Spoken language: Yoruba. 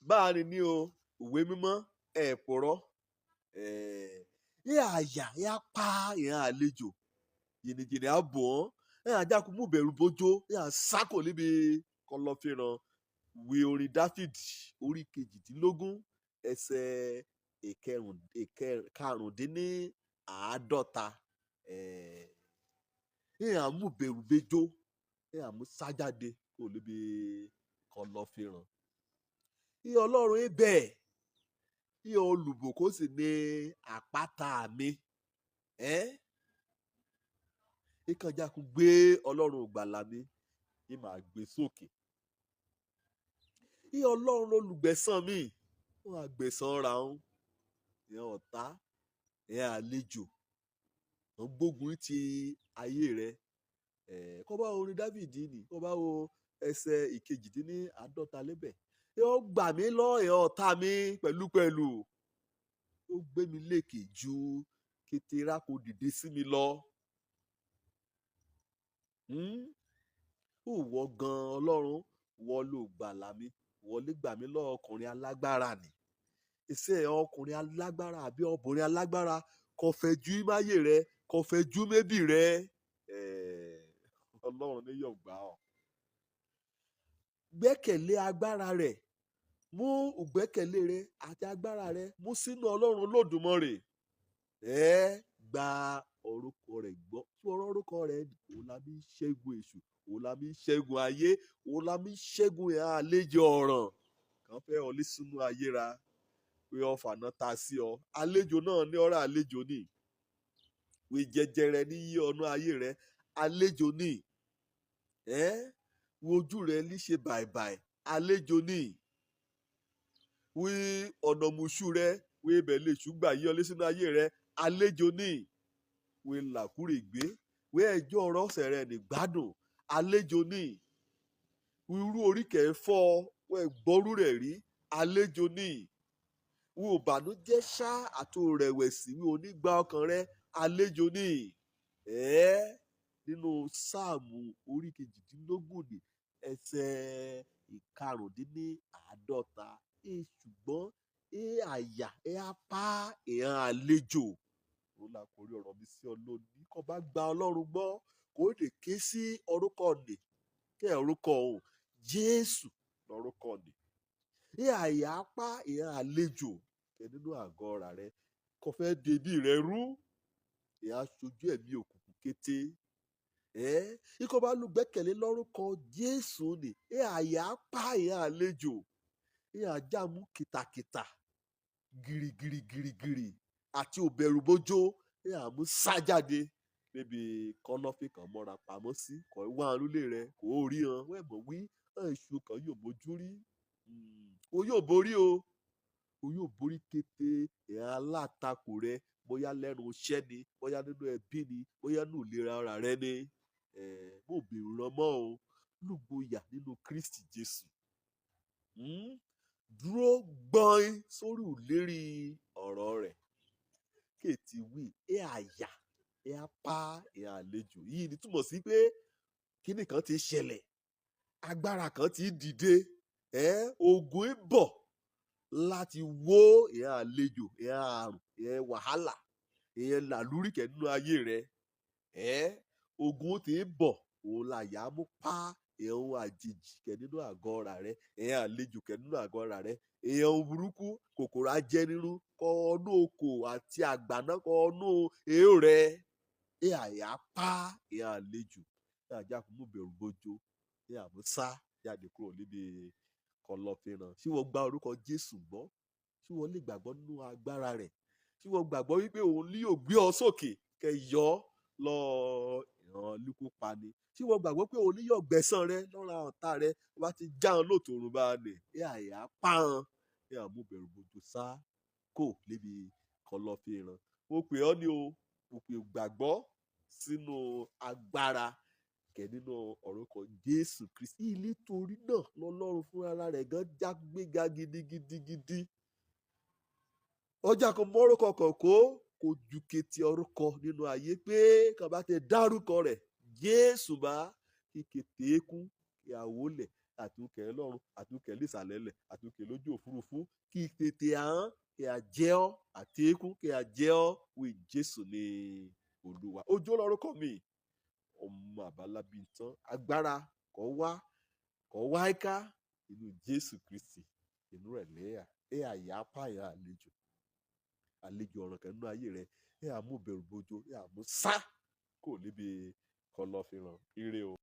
báàrin ní o ìwé mímọ́ ẹ̀pọ̀rọ̀ ìhà àyà ìhà pa ìhà àlejò jìnnìjìnnì àbọ̀ ìhà àjàkú mú bẹ̀rù bójó ìhà sákò níbi kọ̀lọ̀fínà ìwé orin Dáfídì orí 18 ẹsẹ̀ ìkarùndínláàádọ́ta ìhà mú bẹ̀rù bójó ìhà mú sájáde kò níbi kọ̀lọ̀fínà ìhà Ọlọ́run ibẹ̀ ìhà olùbùkún sì ní àpáta mi ìkànjákun gbé Ọlọ́run ìgbàlà mi ìmà gbé sókè ìhà Ọlọ́run olùgbẹ̀san mi wọn àgbẹ̀san ra wọn ìhà ọ̀tá ìhà àlejò wọn gbógun ti ayé rẹ kó bá orin Dáfídì ni kó bá wo ẹsẹ̀ 18 lébẹ̀ yóò gbà mí lọ ìhà ọ̀tá mi pẹ̀lúpẹ̀lú ó gbé mi lékè ju kéterá kò dìde sí mi lọ. Ìwọ gan Ọlọ́run wọ́n ló gbàlà mi wọ́n lè gbà mí lọ ọkùnrin alágbára ni iṣẹ́ ọkùnrin alágbára àbí obìnrin alágbára kò fẹ́ ju ìmáyé rẹ kò fẹ́ ju mébì rẹ Ọlọ́run ní yóò gbà ọ́. Gbẹ́kẹ̀lé agbára rẹ̀ mú ìgbẹ́kẹ̀lé rẹ àti agbára rẹ mú sínú Ọlọ́run Olódùmarè gba orúkọ rẹ̀ gbọ́ fún orúkọ rẹ̀ òun la bí ṣẹ́gun èṣù òun la bí ṣẹ́gun ayé òun la bí ṣẹ́gun àlejò ọ̀ràn kàn fẹ́ ọ lé sínú ayé ra pé ọfà náà ta sí ọ àlejò náà ní ọ̀rọ̀ àlejò ní wí jẹjẹrẹ ní yí ọ̀nà ayé rẹ àlejò ní wo ojú rẹ ní ṣe bàìbàì àlejò ní wí ọ̀nà mùsù rẹ wí ibẹ̀ lè ṣùgbà yí ọ lé sínú ayé rẹ àlejò ní wí làkúrègbé wí ẹjọ́ ọ̀rọ̀ ọ̀sẹ̀ rẹ ní gbádùn àlejò ní wí irú oríkẹ̀ fọ́ wẹ́ gbọ́rú rẹ̀ rí àlejò ní wí òbànújẹ́ ṣá àti rẹ̀wẹ̀sì wí onígbà ọkàn rẹ àlejò ní nínú sáàmù orí 18 ní ẹsẹ̀ 50 ṣùgbọ́n àyà apá ìhàn àlejò ó là kórí ọ̀rọ̀ mi sí ọ lónìí kó bá gba Ọlọ́run gbọ́ kó lè ké sí orúkọ nì kẹ́ orúkọ òun Jésù lórúkọ nì àyà apá ìhàn àlejò kẹ́ nínú àgọ́ ọ̀rà rẹ kó fẹ́ débí rẹ rú aṣojú ẹ̀mí òkùnkùn kété ikọ̀ bá lùgbẹ́kẹ̀lé lórúkọ Jésù ni àyà apá ìhàn àlejò àjàmú kìtàkìtà gìrìgìrìgìrì àti òbẹ̀rù bójó àmú sájáde níbi kọ́lọ́fín kan mọ́ra pamọ́ sí kọ́ wá arúlé rẹ kò rí hàn wẹ́ẹ̀mọ̀ wí èṣù kan yóò mójú rí o yóò borí o yóò borí kété alátakò rẹ bóyá lẹ́nu iṣẹ́ ni bóyá nínú ẹbí ni bóyá nínú ìlera ara rẹ ni mo bèrè ràn mọ́ o lùgbòyà nínú Kristi Jésù dúró gbọ́n sórí ìlérí ọ̀rọ̀ rẹ̀ kéètì wí àyà apá àlejò yìí ni túmọ̀ sí pé kíní kan ti ṣẹlẹ̀ agbára kan ti dìde ogun ń bọ̀ láti wó àlejò àrùn wàhálà làlúrí kẹ́ nínú ayé rẹ̀ ogun ti ń bọ̀ òun là yà á mú pa ohun àjèjì kẹ́ nínú àgọ́ ọ̀rà rẹ àlejò kẹ́ nínú àgọ́ ọ̀rà rẹ ohun burúkú kòkòrò ajẹnirun kọ ọnú oko àti àgbàná kọ ọnú èèó rẹ àyà pa àlejò àjàkú mú bẹ̀rù bójó àmúsá jáde kúrò níbi kọ̀lọ̀fín náà ṣé wọ́n gba orúkọ Jésù gbọ́ ṣé wọ́n lè gbàgbọ́ nínú agbára rẹ̀ ṣé wọ́n gbàgbọ́ wípé òun ní yóò gbé ọ sókè kẹ́ yọ lọ ìran líkú pani tí wọ́n gbàgbọ́ pé òun ní yóò gbẹ̀san rẹ lọ́ra ọ̀tá rẹ wọ́n bá ti já ọ lóòtòrùn bá nì àyà pa hàn àmú bẹ̀rù bójó sá kò níbi kọ̀lọ̀fín ràn mo pè ọ́ ní o mo pè gbàgbọ́ sínú agbára kẹ́ nínú orúkọ Jésù Kristi nítorí náà lọ́lọ́run fúnra rẹ̀ gan jágbéga gidigidi ọjà kan mọ́rúkọ kọ̀ọ̀kọ́ kò ju kété orúkọ nínú ayé pé kàn bá ti dárúkọ rẹ̀ Jésù bá kíkété kún ìyàwó lẹ̀ àtúnkẹ́ lọ́run àtúnkẹ́ lẹ́sàlẹ́lẹ̀ àtúnkẹ́ lójú òfurufú kí tètè àhán kí a jẹ́ ọ́ àti eékún kí a jẹ́ ọ́ wí Jésù ní Olúwa. Òjó lórúkọ mi, ọmọ Àbálábíntán, agbára kọ́ wá ká inú Jésù Kristi inú rẹ̀ lẹ́yà ẹ̀ àyà pààyàn àlejò ọ̀ràn kan nínú ayé rẹ̀ ẹ̀ àmú bẹ̀rù bojo ẹ̀ àmú sá kò níbi kọ̀lọ̀fín ire o.